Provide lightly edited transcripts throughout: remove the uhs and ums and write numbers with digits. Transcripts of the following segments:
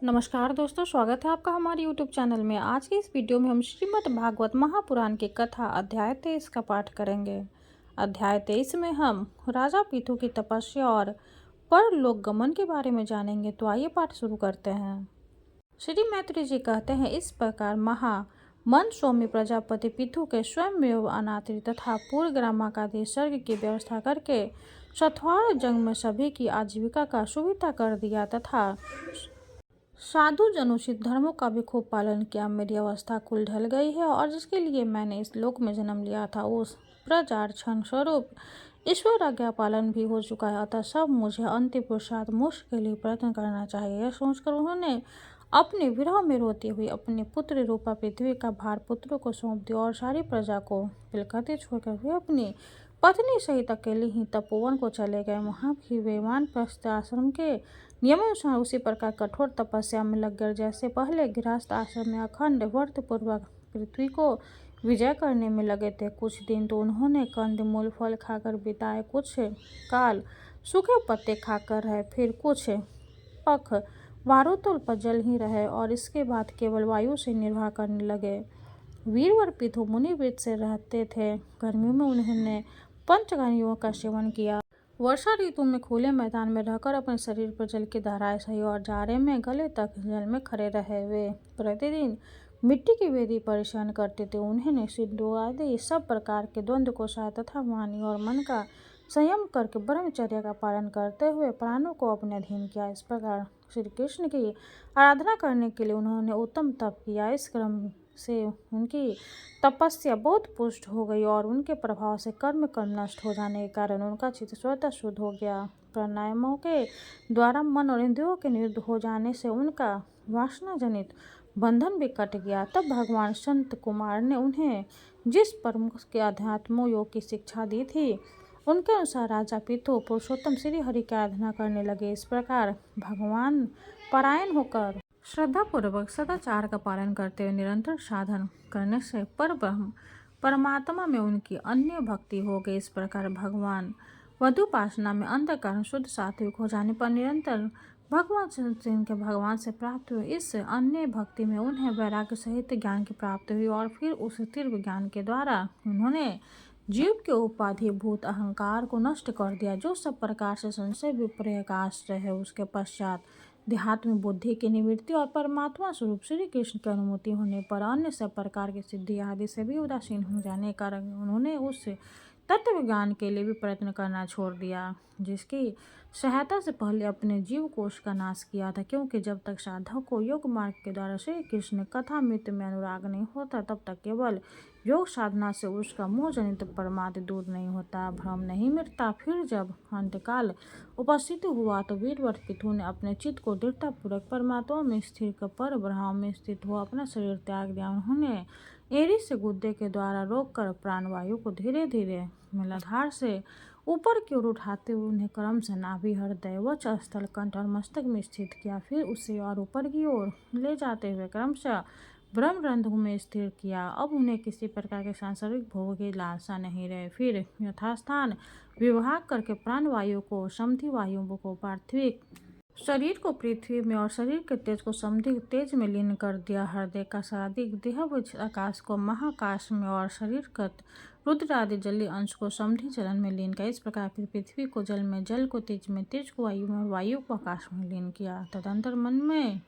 नमस्कार दोस्तों, स्वागत है आपका हमारे YouTube चैनल में। आज की इस वीडियो में हम श्रीमद् भागवत महापुराण की कथा अध्याय 23 का पाठ करेंगे। अध्याय 23 में हम राजा पृथु की तपस्या और परलोक गमन के बारे में जानेंगे। तो आइए पाठ शुरू करते हैं। श्री मैत्री जी कहते हैं, इस प्रकार मन स्वामी प्रजापति पृथु के स्वयं अनात्रि तथा पूर्वग्रामादि सर्ग की व्यवस्था करके सथवार जंग में सभी की आजीविका का सुविधा कर दिया तथा साधु जनुषित धर्मों का भी खूब पालन किया। मेरी अवस्था कुल ढल गई है और जिसके लिए मैंने इस लोक में जन्म लिया था उस प्रजार्चन स्वरूप ईश्वर आज्ञा पालन भी हो चुका है। अतः सब मुझे अंतिम पुरुषार्थ मोक्ष के लिए प्रयत्न करना चाहिए। यह सोचकर उन्होंने अपने विरह में रोती हुई अपने पुत्र रूपा पृथ्वी का भार पुत्रों को सौंप दिया और सारी प्रजा को पिलखते छोड़कर वे अपनी पत्नी सहित अकेले ही तपोवन को चले गए। वहाँ भी वे वानप्रस्थ आश्रम के नियमानुसार उसी प्रकार कठोर तपस्या में लग गए जैसे पहले गृहस्थ आश्रम में अखंड व्रत पूर्वक पृथ्वी को विजय करने में लगे थे। कुछ दिन तो उन्होंने कंद मूल फल खाकर बिताए, कुछ काल सूखे पत्ते खाकर रहे, फिर कुछ पख वारोतल पर जल ही रहे और इसके बाद केवल वायु से निर्वाह करने लगे। वीरवर पृथु मुनि वृत्त से रहते थे। गर्मियों में उन्होंने पंचगनियों का सेवन किया। वर्षा ऋतु में खुले मैदान में रहकर अपने शरीर पर जल की धाराएं सही और जाड़े में गले तक जल में खड़े रहे। वे प्रतिदिन मिट्टी की वेदी परिशयन करते थे। उन्होंने सिद्धों आदि सब प्रकार के द्वंद्व को सहा तथा वाणी और मन का संयम करके ब्रह्मचर्य का पालन करते हुए प्राणों को अपने अधीन किया। इस प्रकार श्री कृष्ण की आराधना करने के लिए उन्होंने उत्तम तप किया। इस क्रम से उनकी तपस्या बहुत पुष्ट हो गई और उनके प्रभाव से कर्म नष्ट हो जाने के कारण उनका चित्त स्वतः शुद्ध हो गया। प्राणायामों के द्वारा मन और इंद्रियों के निरुद्ध हो जाने से उनका वासना जनित बंधन भी कट गया। तब भगवान संत कुमार ने उन्हें जिस परम के अध्यात्म योग की शिक्षा दी थी उनके अनुसार राजा पृथु पुरुषोत्तम श्री हरि की आराधना करने लगे। इस प्रकार भगवान परायण होकर श्रद्धापूर्वक सदाचार का पालन करते हुए निरंतर साधन करने से परमात्मा में उनकी अन्य भक्ति हो गई। इस प्रकार भगवान वधुपासना में अंधकरण शुद्ध सात्विक हो जाने पर निरंतर भगवान से प्राप्त हुए। इस अन्य भक्ति में उन्हें वैराग्य सहित ज्ञान की प्राप्ति हुई और फिर उस तीव्र ज्ञान के द्वारा उन्होंने जीव के उपाधि भूत अहंकार को नष्ट कर दिया जो सब प्रकार से संशय विपर्य का आश्रय है। उसके पश्चात देहात्म बुद्धि की निवृत्ति और परमात्मा स्वरूप श्री कृष्ण की अनुभूति होने पर अन्य सब प्रकार की सिद्धि आदि से भी उदासीन हो जाने के कारण उन्होंने उस तत्व ज्ञान के लिए भी प्रयत्न करना छोड़ दिया जिसकी सहायता से पहले अपने जीव कोश का नाश किया था। क्योंकि जब तक साधक को योग मार्ग के द्वारा श्री कृष्ण कथा मृत्यु में अनुराग नहीं होता तब तक केवल योग साधना से उसका मोह जनित प्रमाद दूर नहीं होता, भ्रम नहीं मिटता। फिर जब अंतकाल उपस्थित हुआ तो वीरवर पृथु ने अपने चित्त को दृढ़तापूर्वक परमात्मा में स्थिर कर पर ब्रह्म में स्थित हो अपना शरीर त्याग दिया। उन्होंने एड़ी से गुद्दे के द्वारा रोककर प्राणवायु को धीरे धीरे मूलाधार से ऊपर की ओर उठाते हुए उन्हें क्रम से नाभि, हृदय, वक्ष स्थल, कंठ और मस्तक में स्थित किया। फिर उसे और ऊपर की ओर ले जाते हुए क्रमशः ब्रह्मरंध्र में स्थिर किया। अब उन्हें किसी प्रकार के सांसारिक भोग की लालसा नहीं रहे। फिर यथास्थान विभाग करके प्राणवायु को समधि वायु को पार्थिव शरीर को पृथ्वी में और शरीर के तेज को समधि तेज में लीन कर दिया। हृदय का सादिक देह आकाश को महाकाश में और शरीरगत रुद्र आदि जलीय अंश को समधि जलन में लीन किया। इस प्रकार फिर पृथ्वी को जल में, जल को तेज में, तेज को वायु में और वायु को आकाश में लीन किया। तदंतर मन में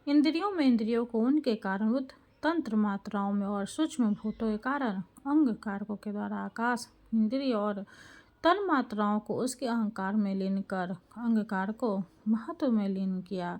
इंद्रियों को उनके कारणभूत तंत्र मात्राओं में और सूक्ष्म भूतों के कारण अंग कारकों के द्वारा आकाश इंद्रिय और तन मात्राओं को उसके अहंकार में लीन कर अहंकार को महत्व में लीन किया।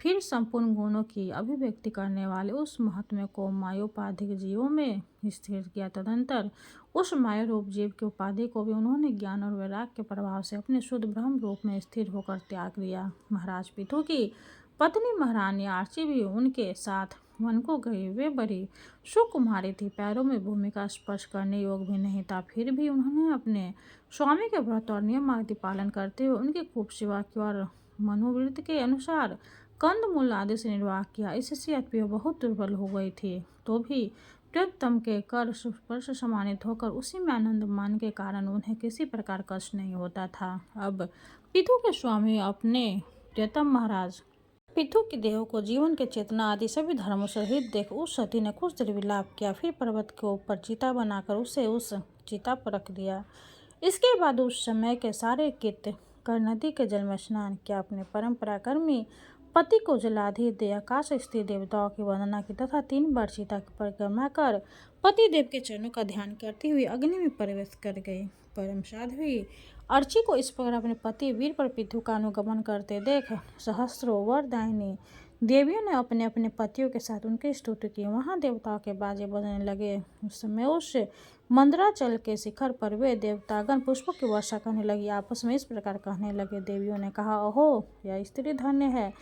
फिर संपूर्ण गुणों की अभिव्यक्ति करने वाले उस महात्म्य को मायोपाधिक जीवों में स्थिर किया। तदंतर उस माया रूप जीव की उपाधि को भी उन्होंने ज्ञान और वैराग्य के प्रभाव से अपने शुद्ध ब्रह्म रूप में स्थिर होकर त्याग दिया। महाराज पृथु की पत्नी महारानी आर्ची भी उनके साथ वन को गई। वे बड़ी सुकुमारी थी, पैरों में भूमि का स्पर्श करने योग भी नहीं था। फिर भी उन्होंने अपने स्वामी के व्रत और नियम आदि पालन करते हुए उनकी खूब सेवा की और मनोवृत्ति के अनुसार कंदमूल आदि से निर्वाह किया। इससे अतः बहुत दुर्बल हो गई थी तो भी प्रियतम के कर स्पर्श सम्मानित होकर उसी में आनंद मान के कारण उन्हें किसी प्रकार कष्ट नहीं होता था। अब पृथु के स्वामी अपने प्रियतम महाराज पितू की देह को जीवन के चेतना आदि सभी धर्मों से रहित देख उस सती ने कुछ देर विलाप किया, फिर पर्वत के ऊपर चिता बनाकर उसे उस चिता पर रख दिया। इसके बाद उस समय के सारे कित कर नदी के जल में स्नान किया, अपने परंपराकर्मी पति को जलाधि दे आकाश स्थित देवताओं की वंदना की तथा 3 बार चिता की परिक्रमा कर पति देव के चरणों का ध्यान करते हुए अग्नि में प्रवेश कर गई। परम साध्वी अर्ची को इस प्रकार अपने पति वीर पर पितु का अनुगमन करते देख सहस्त्रों वरदायिनी देवियों ने अपने अपने पतियों के साथ उनकी स्तुति की। वहां देवताओं के बाजे बजने लगे। उस समय उस मंदराचल के शिखर पर वे देवतागण पुष्पों की वर्षा करने लगी। आपस में इस प्रकार कहने लगे। देवियों ने कहा, ओहो, यह स्त्री धन्य है,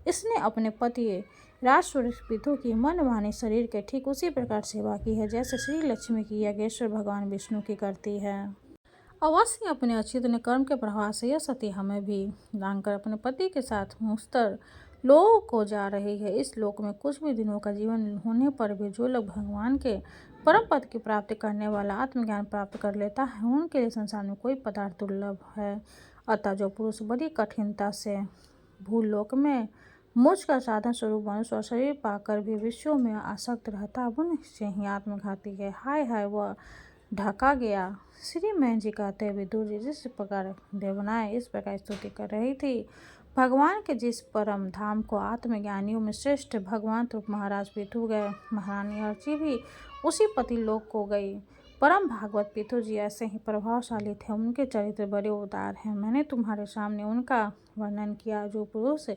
इसने अपने पति राजस्वरूप पितु की मनमानी शरीर के ठीक उसी प्रकार सेवा की है जैसे श्री लक्ष्मी की यज्ञेश्वर भगवान विष्णु की करती है। अवश्य अपने अचिंत्य कर्म के प्रभाव से यह सती हमें भी जानकर अपने पति के साथ मुस्तर लोक को जा रही है। इस लोक में कुछ भी दिनों का जीवन होने पर भी जो लोग भगवान के परम पद की प्राप्ति करने वाला आत्मज्ञान प्राप्त कर लेता है, उनके लिए संसार में कोई पदार्थ दुर्लभ है। अतः जो पुरुष बड़ी कठिनता से भूलोक में मोक्ष का साधन स्वरूप मनुष्य और शरीर पाकर भी विषयों में आसक्त रहता, वो निश्चय ही आत्मघाती है। हाय हाय, वह ढका गया। श्री महन जी कहते विदुर जी जिस प्रकार देवनाएं इस प्रकार स्तुति कर रही थी भगवान के, जिस परम धाम को आत्मज्ञानियों में श्रेष्ठ भगवान रूप महाराज पितु गए, महारानी अर्ची भी उसी पति लोक को गई। परम भागवत पितु जी ऐसे ही प्रभावशाली थे, उनके चरित्र बड़े उदार हैं। मैंने तुम्हारे सामने उनका वर्णन किया। जो पुरुष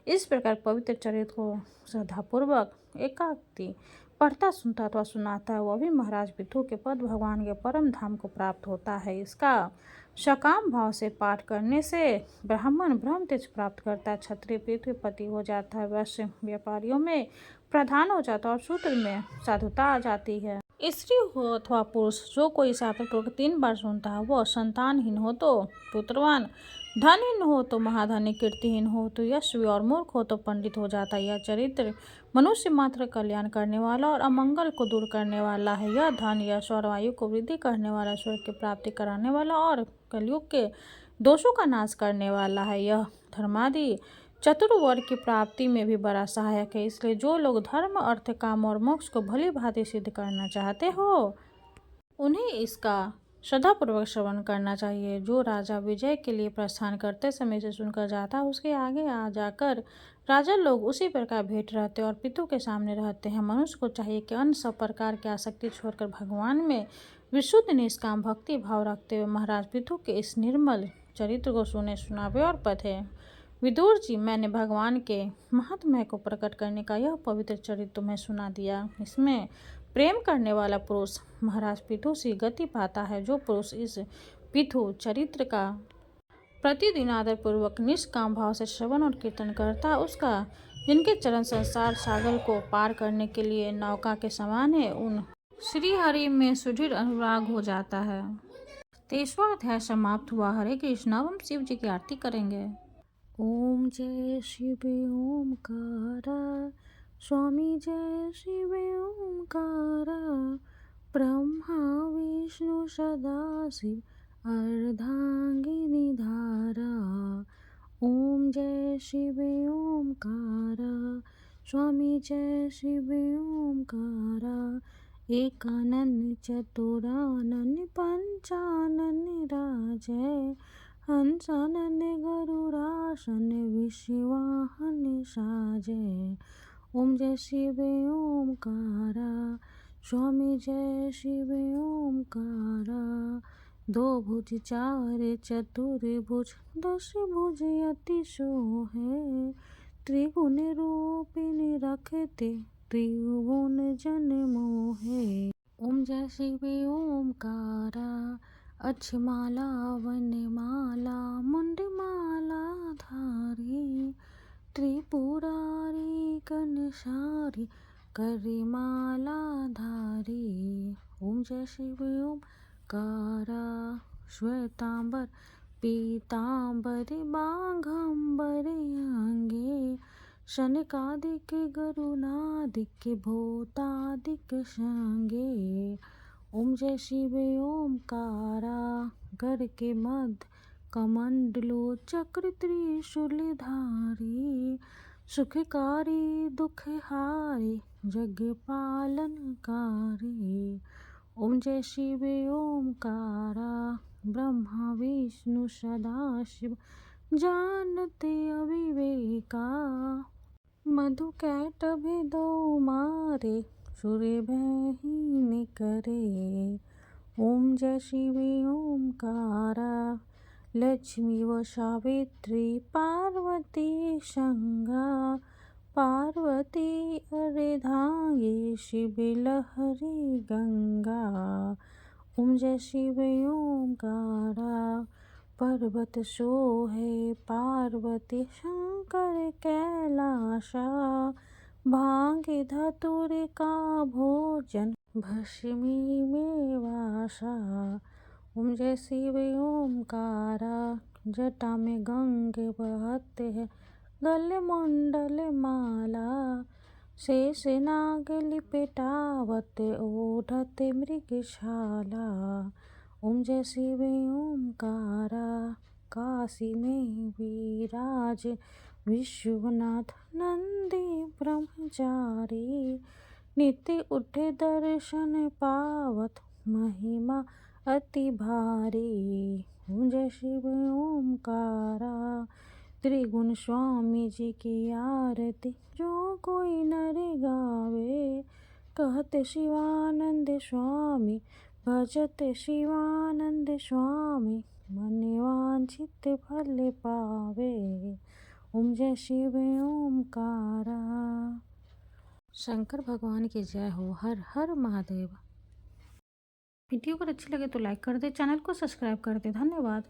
इस प्रकार पवित्र चरित्र को श्रद्धापूर्वक एकाग्रता पढ़ता, सुनता अथवा सुनाता है, वह भी महाराज पितु के पद भगवान के परम धाम को प्राप्त होता है। इसका सकाम भाव से पाठ करने से ब्राह्मण ब्रह्म तेज प्राप्त करता है, क्षत्रिय पृथ्वीपति हो जाता है, वैश्य व्यापारियों में प्रधान हो जाता है और शूद्र में साधुता आ जाती है। स्त्री हो अथवा पुरुष, जो कोई शास्त्र 3 बार सुनता है, वह संतानहीन हो तो पुत्रवान, धनहीन हो तो महाधनी, कीर्तिहीन हो तो यशस्वी और मूर्ख हो तो पंडित हो जाता है। यह चरित्र मनुष्य मात्र कल्याण करने वाला और अमंगल को दूर करने वाला है। यह धन यश और आयु को वृद्धि करने वाला, स्वर्ग की प्राप्ति कराने वाला और कलयुग के दोषों का नाश करने वाला है। यह धर्मादि चतुर्वर्ग की प्राप्ति में भी बड़ा सहायक है। इसलिए जो लोग धर्म, अर्थ, काम और मोक्ष को भली भांति सिद्ध करना चाहते हो, उन्हें इसका श्रद्धापूर्वक श्रवण करना चाहिए। जो राजा विजय के लिए प्रस्थान करते समय से सुनकर जाता है, उसके आगे आ जाकर राजा लोग उसी प्रकार भेंट रहते और पितु के सामने रहते हैं। मनुष्य को चाहिए कि अन्य सब प्रकार की आसक्ति छोड़कर भगवान में विशुद्ध निष्काम भक्ति भाव रखते हुए महाराज पितु के इस निर्मल चरित्र को सुने, सुनावे और पढ़े। विदुर जी, मैंने भगवान के महात्म्य को प्रकट करने का यह पवित्र चरित्र तुम्हें सुना दिया। इसमें प्रेम करने वाला पुरुष महाराज पितु से गति पाता है। जो पुरुष इस पितु चरित्र का प्रतिदिन आदर पूर्वक निष्काम भाव से श्रवण और कीर्तन करता है, उसका जिनके चरण संसार सागर को पार करने के लिए नौका के समान है, उन श्री हरि में सुदृढ़ अनुराग हो जाता है। 23वां अध्याय समाप्त हुआ। हरे कृष्ण। अब हम शिव जी की आरती करेंगे। ओम जय शिव ओमकारा, स्वामी जय शिव ओमकारा, ब्रह्मा विष्णु सदाशिव अर्धांगिनी धारा। ओम जय शिव ओमकारा, स्वामी जय शिव ओमकारा, एकानन चतुरानन पंचानन राजय, हंसानन गरुड़ासन विश्ववाहन साजय। ओम जय शिव ओमकारा, स्वामी जय शिव ओमकारा, दो भुज चार चतुर्भुज, 10 भुज अति सोहे, त्रिगुण रूपिणी रखते त्रिभुवन जन मोहे। ओम जय शिव ओमकारा, अक्षमाला वनमाला मुंडमाला धारी, त्रिपुरारी कनसारी करिमाला धारी। ओम जय शिव ओमकारा, श्वेतांबर पीतांबर बाघंबर अंगे, शनकादिक गरुनादिक भूतादिक संगे। ओम जय शिव ओमकारा, गढ़ के मध्य कमंडलो चक्र त्रिशूलधारी, सुखकारी दुखहारी जग पालनकारी। ओम जय शिव ओमकारा ब्रह्मा विष्णु सदाशिव जानते अविवेका। मधु कैटभ दो मारे सूर्य बहीन करे। ओम जय शिव ओमकारा लक्ष्मी व सावित्री पार्वती संगा। पार्वती अर्धांगी शिव लहरी गंगा। ओम जय शिव ओमकारा पर्वत सोहे पार्वती शंकर कैलाशा। भांग धतुर का भोजन भस्मी में वासा। ओम जय शिव ओमकारा जटा में गंगे बहते हैं गले मंडल माला। शेष नाग लिपटावत ओढ़ते मृगशाला। ओम जय शिव ओमकारा काशी में विराज विश्वनाथ नंदी ब्रह्मचारी। नित्य उठे दर्शन पावत महिमा अति भारी। ओम जय शिव ओमकारा त्रिगुण स्वामी जी की आरती जो कोई नर गावे। कहते शिवानंद स्वामी भजत शिवानंद स्वामी मन वांछित फल पावे। ओम जय शिव ओमकारा। शंकर भगवान की जय हो। हर हर महादेव। वीडियो अगर अच्छी लगे तो लाइक कर दे, चैनल को सब्सक्राइब कर दे। धन्यवाद।